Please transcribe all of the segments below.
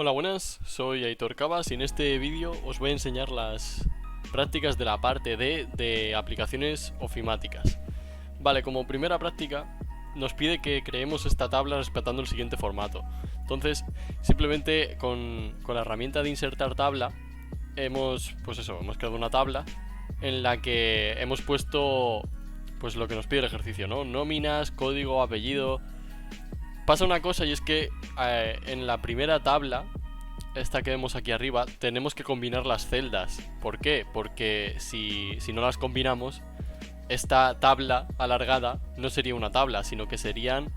Hola, buenas, soy Aitor Cabas y en este vídeo os voy a enseñar las prácticas de la parte D de aplicaciones ofimáticas. Vale, como primera práctica nos pide que creemos esta tabla respetando el siguiente formato. Entonces, simplemente con la herramienta de insertar tabla hemos creado una tabla en la que hemos puesto pues lo que nos pide el ejercicio, ¿no? Nóminas, código, apellido. Pasa una cosa y es que en la primera tabla, esta que vemos aquí arriba, tenemos que combinar las celdas. ¿Por qué? Porque si no las combinamos, esta tabla alargada no sería una tabla, sino que serían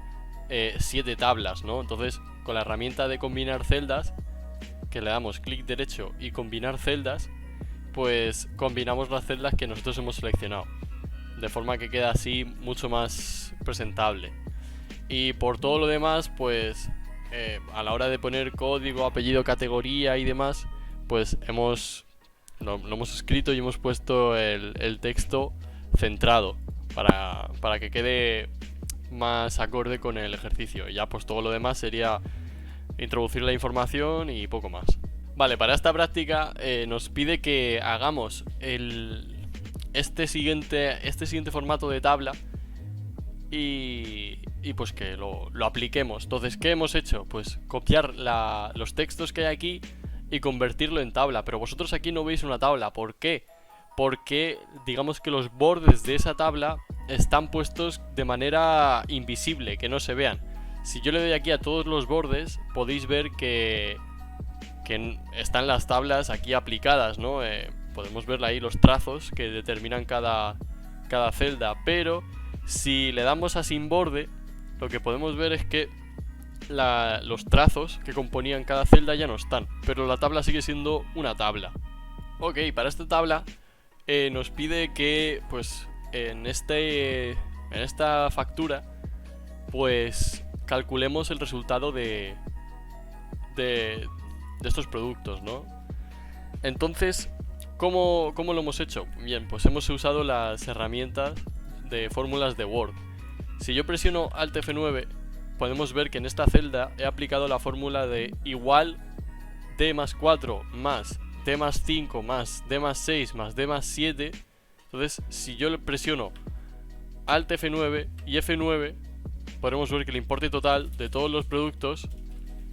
7 tablas, ¿no? Entonces, con la herramienta de combinar celdas, que le damos clic derecho y combinar celdas, pues combinamos las celdas que nosotros hemos seleccionado, de forma que queda así mucho más presentable. Y por todo lo demás, pues a la hora de poner código, apellido, categoría y demás, pues lo hemos escrito y hemos puesto el texto centrado para que quede más acorde con el ejercicio. Y ya pues todo lo demás sería introducir la información y poco más. Vale, para esta práctica nos pide que hagamos este siguiente formato de tabla y pues que lo apliquemos. Entonces, ¿qué hemos hecho? Pues copiar los textos que hay aquí y convertirlo en tabla. Pero vosotros aquí no veis una tabla. ¿Por qué? Porque digamos que los bordes de esa tabla están puestos de manera invisible, que no se vean. Si yo le doy aquí a todos los bordes, podéis ver que están las tablas aquí aplicadas, ¿no? Podemos ver ahí los trazos que determinan cada celda, pero si le damos a sin borde, lo que podemos ver es que los trazos que componían cada celda ya no están, pero la tabla sigue siendo una tabla. Ok, para esta tabla nos pide que pues en esta factura pues calculemos el resultado de estos productos, ¿no? Entonces, ¿cómo lo hemos hecho? Bien, pues hemos usado las herramientas de fórmulas de Word. Si yo presiono Alt F9, podemos ver que en esta celda he aplicado la fórmula de igual D más 4 más D más 5 más D más 6 más D más 7. Entonces, si yo le presiono Alt F9 y F9, podremos ver que el importe total de todos los productos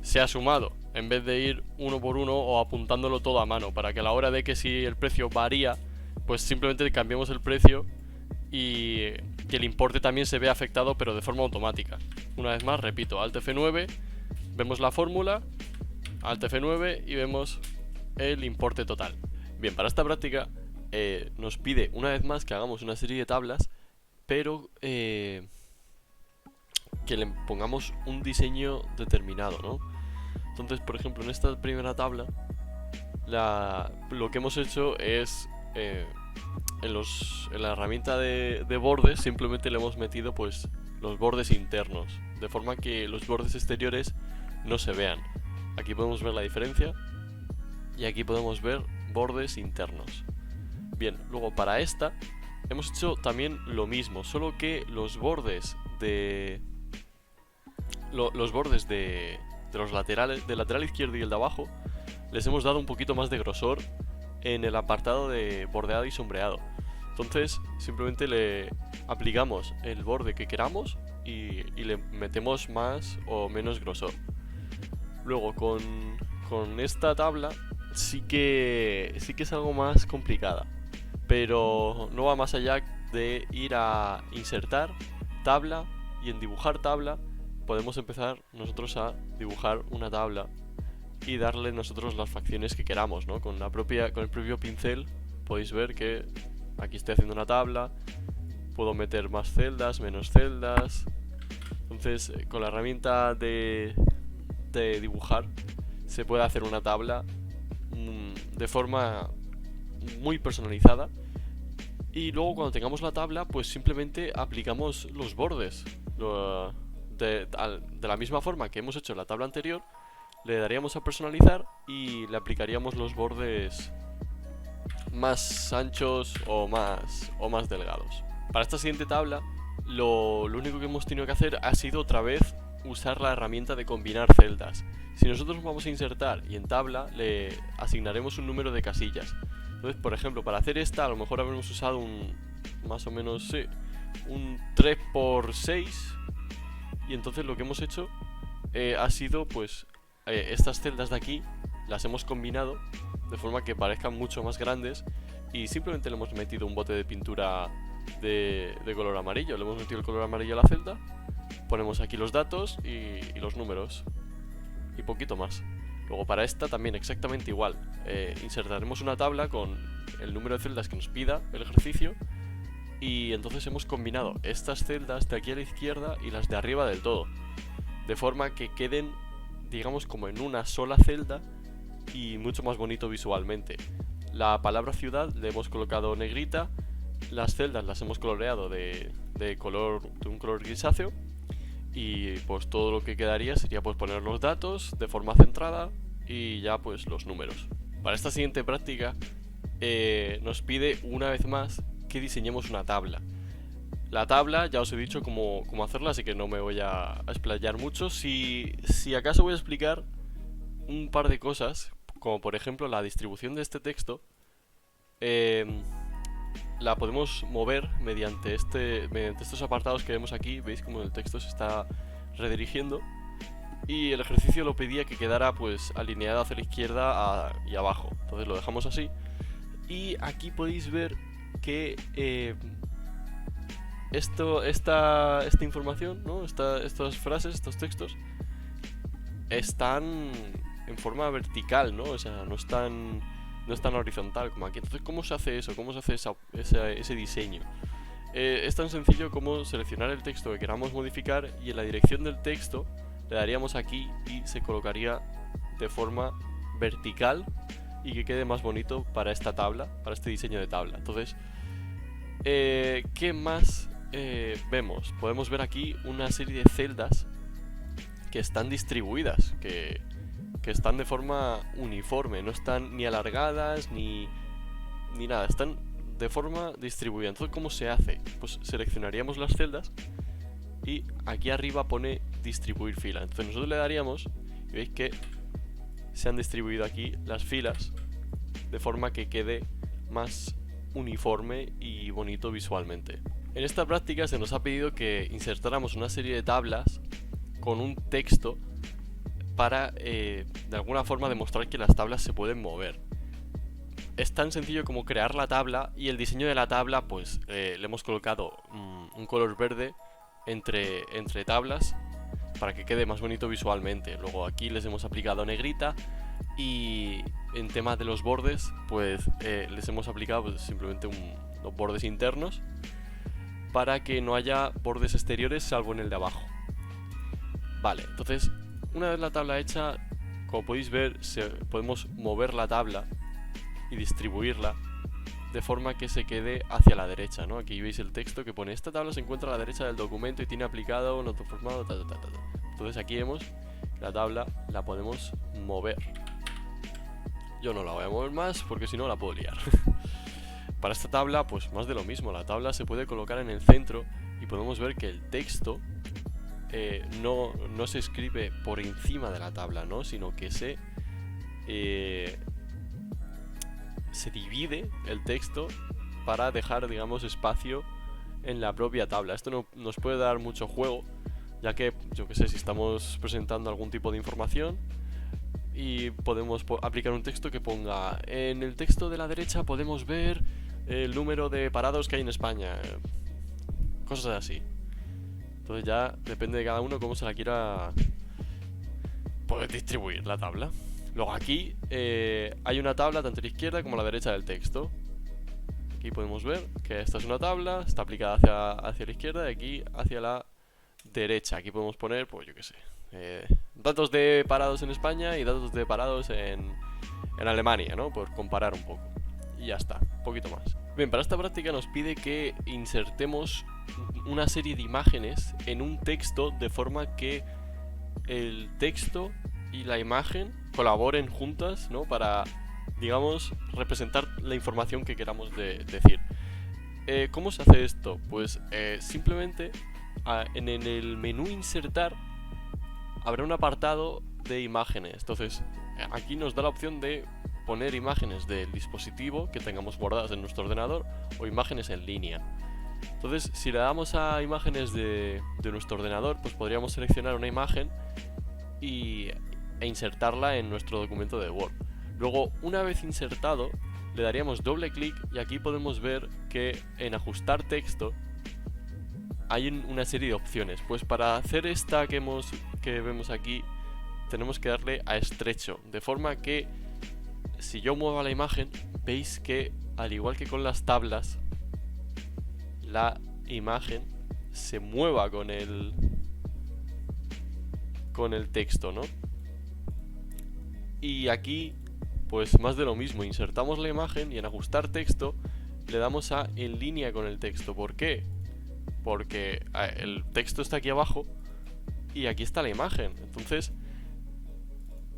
se ha sumado, en vez de ir uno por uno o apuntándolo todo a mano, para que a la hora de que si el precio varía, pues simplemente cambiemos el precio y que el importe también se vea afectado, pero de forma automática. Una vez más, repito, Alt F9, vemos la fórmula, Alt F9 y vemos el importe total. Bien, para esta práctica nos pide una vez más que hagamos una serie de tablas, pero que le pongamos un diseño determinado, ¿no? Entonces, por ejemplo, en esta primera tabla, lo que hemos hecho es en la herramienta de bordes simplemente le hemos metido pues los bordes internos, de forma que los bordes exteriores no se vean. Aquí podemos ver la diferencia y aquí podemos ver bordes internos. Bien, luego para esta hemos hecho también lo mismo, solo que los bordes de los laterales, del lateral izquierdo y el de abajo, les hemos dado un poquito más de grosor en el apartado de bordeado y sombreado. Entonces simplemente le aplicamos el borde que queramos y le metemos más o menos grosor. Luego con esta tabla sí que es algo más complicada, pero no va más allá de ir a insertar tabla y en dibujar tabla podemos empezar nosotros a dibujar una tabla y darle nosotros las facciones que queramos, ¿no? Con el propio pincel podéis ver que aquí estoy haciendo una tabla, puedo meter más celdas, menos celdas. Entonces, con la herramienta de dibujar se puede hacer una tabla de forma muy personalizada. Y luego cuando tengamos la tabla, pues simplemente aplicamos los bordes. De la misma forma que hemos hecho en la tabla anterior, le daríamos a personalizar y le aplicaríamos los bordes más anchos o más delgados. Para esta siguiente tabla, lo único que hemos tenido que hacer ha sido otra vez usar la herramienta de combinar celdas. Si nosotros vamos a insertar y en tabla le asignaremos un número de casillas. Entonces, por ejemplo, para hacer esta a lo mejor habremos usado más o menos, sí, un 3×6. Y entonces lo que hemos hecho ha sido, pues, estas celdas de aquí las hemos combinado de forma que parezcan mucho más grandes. Y simplemente le hemos metido un bote de pintura de color amarillo. Le hemos metido el color amarillo a la celda. Ponemos aquí los datos y los números. Y poquito más. Luego para esta también exactamente igual. Insertaremos una tabla con el número de celdas que nos pida el ejercicio. Y entonces hemos combinado estas celdas de aquí a la izquierda y las de arriba del todo. De forma que queden, digamos, como en una sola celda y mucho más bonito visualmente. La palabra ciudad le hemos colocado negrita. Las celdas las hemos coloreado de un color grisáceo. Y pues todo lo que quedaría sería pues poner los datos de forma centrada y ya pues los números. Para esta siguiente práctica nos pide una vez más que diseñemos una tabla. La tabla ya os he dicho cómo hacerla, así que no me voy a explayar mucho. Si acaso voy a explicar un par de cosas, como por ejemplo la distribución de este texto. La podemos mover mediante estos apartados que vemos aquí. Veis como el texto se está redirigiendo. Y el ejercicio lo pedía que quedara pues alineado hacia la izquierda y abajo. Entonces lo dejamos así. Y aquí podéis ver que esta información, ¿no? Estas frases, estos textos están en forma vertical, ¿no? O sea, no están horizontal como aquí. Entonces, ¿cómo se hace eso? ¿Cómo se hace ese diseño? Es tan sencillo como seleccionar el texto que queramos modificar y en la dirección del texto le daríamos aquí y se colocaría de forma vertical y que quede más bonito para esta tabla, para este diseño de tabla. Entonces, ¿qué más vemos? Podemos ver aquí una serie de celdas que están distribuidas, que están de forma uniforme, no están ni alargadas ni nada, están de forma distribuida. Entonces, ¿cómo se hace? Pues seleccionaríamos las celdas y aquí arriba pone distribuir fila. Entonces nosotros le daríamos y veis que se han distribuido aquí las filas de forma que quede más uniforme y bonito visualmente. En esta práctica se nos ha pedido que insertáramos una serie de tablas con un texto para de alguna forma demostrar que las tablas se pueden mover. Es tan sencillo como crear la tabla y el diseño de la tabla pues le hemos colocado un color verde entre tablas para que quede más bonito visualmente. Luego aquí les hemos aplicado negrita y en temas de los bordes pues les hemos aplicado pues, simplemente los bordes internos para que no haya bordes exteriores salvo en el de abajo. Vale, entonces una vez la tabla hecha, como podéis ver, podemos mover la tabla y distribuirla de forma que se quede hacia la derecha, ¿no? Aquí veis el texto que pone: esta tabla se encuentra a la derecha del documento y tiene aplicado un autoformado, Entonces aquí vemos que la tabla la podemos mover. Yo no la voy a mover más porque si no la puedo liar. Para esta tabla, pues más de lo mismo. La tabla se puede colocar en el centro y podemos ver que el texto no se escribe por encima de la tabla, ¿no? Sino que se divide el texto para dejar, digamos, espacio en la propia tabla. Esto nos puede dar mucho juego, ya que, yo que sé, si estamos presentando algún tipo de información y podemos aplicar un texto que ponga: en el texto de la derecha podemos ver el número de parados que hay en España, cosas así. Entonces ya depende de cada uno cómo se la quiera poder distribuir la tabla. Luego aquí hay una tabla tanto a la izquierda como a la derecha del texto. Aquí podemos ver que esta es una tabla, está aplicada hacia la izquierda y aquí hacia la derecha. Aquí podemos poner, pues yo qué sé, datos de parados en España y datos de parados en Alemania, ¿no? Por comparar un poco. Y ya está, un poquito más. Bien, para esta práctica nos pide que insertemos una serie de imágenes en un texto de forma que el texto y la imagen colaboren juntas, ¿no? Para, digamos, representar la información que queramos decir. ¿Cómo se hace esto? Pues simplemente en el menú insertar habrá un apartado de imágenes. Entonces, aquí nos da la opción de poner imágenes del dispositivo que tengamos guardadas en nuestro ordenador o imágenes en línea. Entonces, si le damos a imágenes de nuestro ordenador, pues podríamos seleccionar una imagen e insertarla en nuestro documento de Word. Luego, una vez insertado, le daríamos doble clic y aquí podemos ver que en ajustar texto hay una serie de opciones. Pues para hacer esta que vemos aquí, tenemos que darle a estrecho, de forma que si yo muevo la imagen, veis que al igual que con las tablas, la imagen se mueva con el texto, ¿no? Y aquí, pues más de lo mismo, insertamos la imagen y en ajustar texto le damos a en línea con el texto. ¿Por qué? Porque el texto está aquí abajo y aquí está la imagen. Entonces,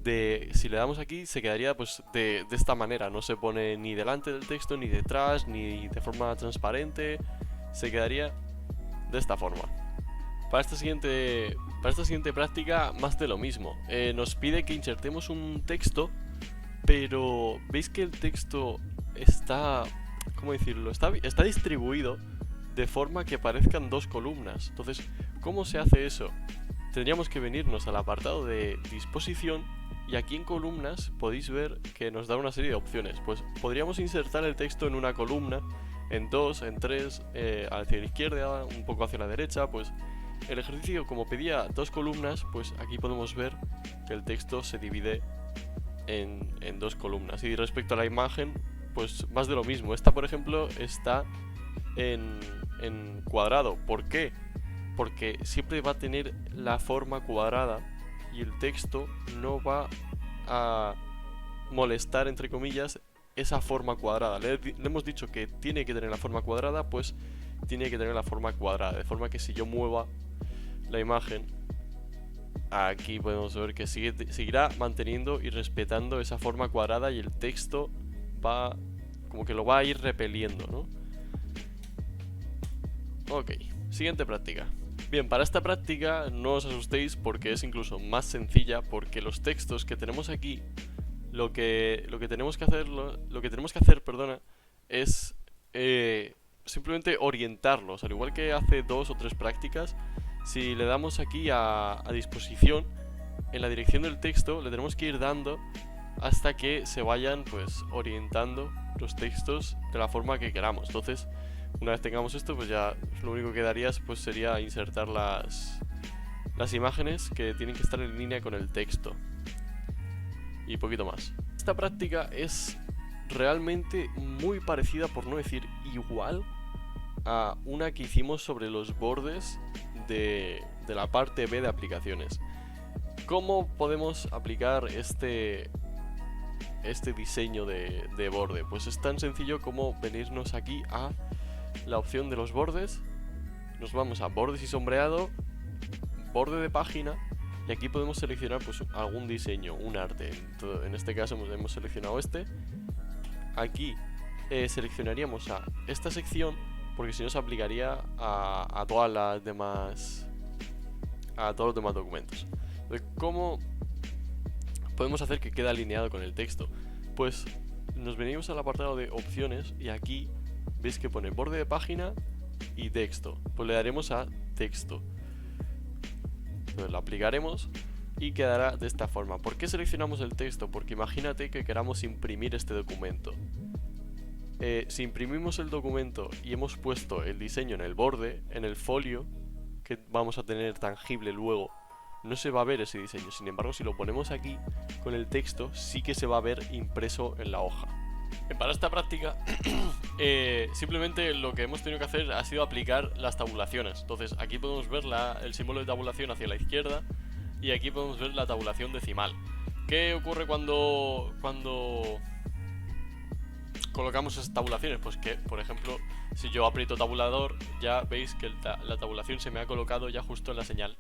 si le damos aquí, se quedaría pues de esta manera. No se pone ni delante del texto, ni detrás, ni de forma transparente. Se quedaría de esta forma. Para esta siguiente práctica, más de lo mismo. Nos pide que insertemos un texto, pero veis que el texto está, ¿cómo decirlo? Está distribuido de forma que parezcan dos columnas. Entonces, ¿cómo se hace eso? Tendríamos que venirnos al apartado de disposición y aquí en columnas podéis ver que nos da una serie de opciones. Pues podríamos insertar el texto en una columna, en dos, en tres, hacia la izquierda, un poco hacia la derecha. Pues el ejercicio, como pedía dos columnas, pues aquí podemos ver que el texto se divide en dos columnas. Y respecto a la imagen, pues más de lo mismo. Esta, por ejemplo, está en cuadrado. ¿Por qué? Porque siempre va a tener la forma cuadrada y el texto no va a molestar, entre comillas, esa forma cuadrada. Le hemos dicho que tiene que tener la forma cuadrada, pues tiene que tener la forma cuadrada, de forma que si yo mueva la imagen, aquí podemos ver que seguirá manteniendo y respetando esa forma cuadrada y el texto va como que lo va a ir repeliendo, ¿no? Ok, siguiente práctica. Bien, para esta práctica no os asustéis porque es incluso más sencilla, porque los textos que tenemos aquí, lo que tenemos que hacer, es simplemente orientarlos. Al igual que hace 2 o 3 prácticas, si le damos aquí a disposición, en la dirección del texto le tenemos que ir dando hasta que se vayan pues orientando los textos de la forma que queramos. Entonces, una vez tengamos esto, pues ya lo único que darías pues sería insertar las imágenes que tienen que estar en línea con el texto y poquito más. Esta práctica es realmente muy parecida, por no decir igual, a una que hicimos sobre los bordes de la parte B de aplicaciones. ¿Cómo podemos aplicar este diseño de borde? Pues es tan sencillo como venirnos aquí a la opción de los bordes, nos vamos a bordes y sombreado, borde de página, y aquí podemos seleccionar pues algún diseño, un arte. En este caso hemos seleccionado este. Aquí seleccionaríamos a esta sección, porque si no se aplicaría a todas las demás, a todos los demás documentos. Entonces, ¿cómo podemos hacer que quede alineado con el texto? Pues nos venimos al apartado de opciones y aquí veis que pone borde de página y texto. Pues le daremos a texto. Entonces lo aplicaremos y quedará de esta forma. ¿Por qué seleccionamos el texto? Porque imagínate que queramos imprimir este documento. Si imprimimos el documento y hemos puesto el diseño en el borde, en el folio que vamos a tener tangible luego, no se va a ver ese diseño. Sin embargo, si lo ponemos aquí con el texto, sí que se va a ver impreso en la hoja. Para esta práctica simplemente lo que hemos tenido que hacer ha sido aplicar las tabulaciones. Entonces aquí podemos ver el símbolo de tabulación hacia la izquierda y aquí podemos ver la tabulación decimal. ¿Qué ocurre cuando colocamos esas tabulaciones? Pues que, por ejemplo, si yo aprieto tabulador, ya veis que la tabulación se me ha colocado ya justo en la señal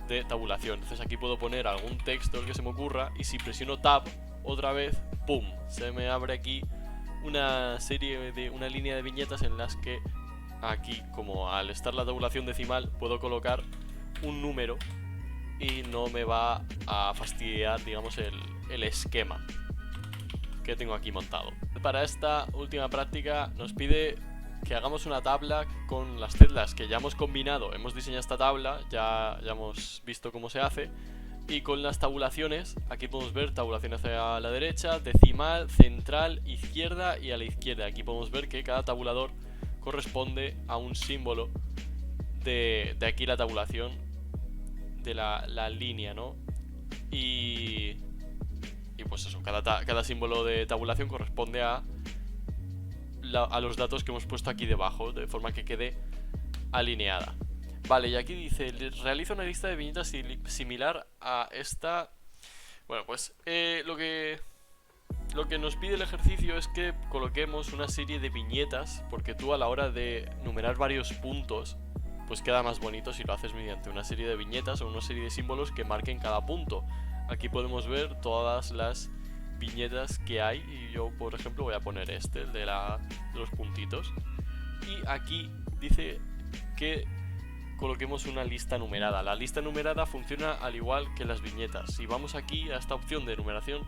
de tabulación. Entonces aquí puedo poner algún texto el que se me ocurra y si presiono tab otra vez, ¡pum!, se me abre aquí una línea de viñetas en las que aquí, como al estar la tabulación decimal, puedo colocar un número y no me va a fastidiar, digamos, el esquema que tengo aquí montado. Para esta última práctica nos pide que hagamos una tabla con las celdas que ya hemos combinado. Hemos diseñado esta tabla, ya hemos visto cómo se hace. Y con las tabulaciones, aquí podemos ver tabulación hacia la derecha, decimal, central, izquierda y a la izquierda. Aquí podemos ver que cada tabulador corresponde a un símbolo de aquí la tabulación, de la línea, ¿no? Y pues eso, cada símbolo de tabulación corresponde a los datos que hemos puesto aquí debajo, de forma que quede alineada. Vale, y aquí dice, realiza una lista de viñetas similar a esta. Bueno, pues lo que nos pide el ejercicio es que coloquemos una serie de viñetas, porque tú a la hora de numerar varios puntos, pues queda más bonito si lo haces mediante una serie de viñetas o una serie de símbolos que marquen cada punto. Aquí podemos ver todas las viñetas que hay y yo, por ejemplo, voy a poner el de los puntitos. Y aquí dice que coloquemos una lista numerada. La lista numerada funciona al igual que las viñetas. Si vamos aquí a esta opción de numeración,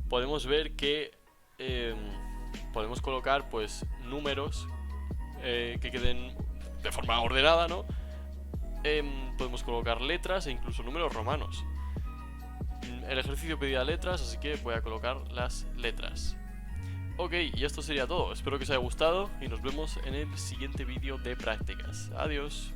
podemos ver que podemos colocar pues números que queden de forma ordenada, ¿no? Podemos colocar letras e incluso números romanos. El ejercicio pedía letras, así que voy a colocar las letras. Ok, y esto sería todo. Espero que os haya gustado y nos vemos en el siguiente vídeo de prácticas. Adiós.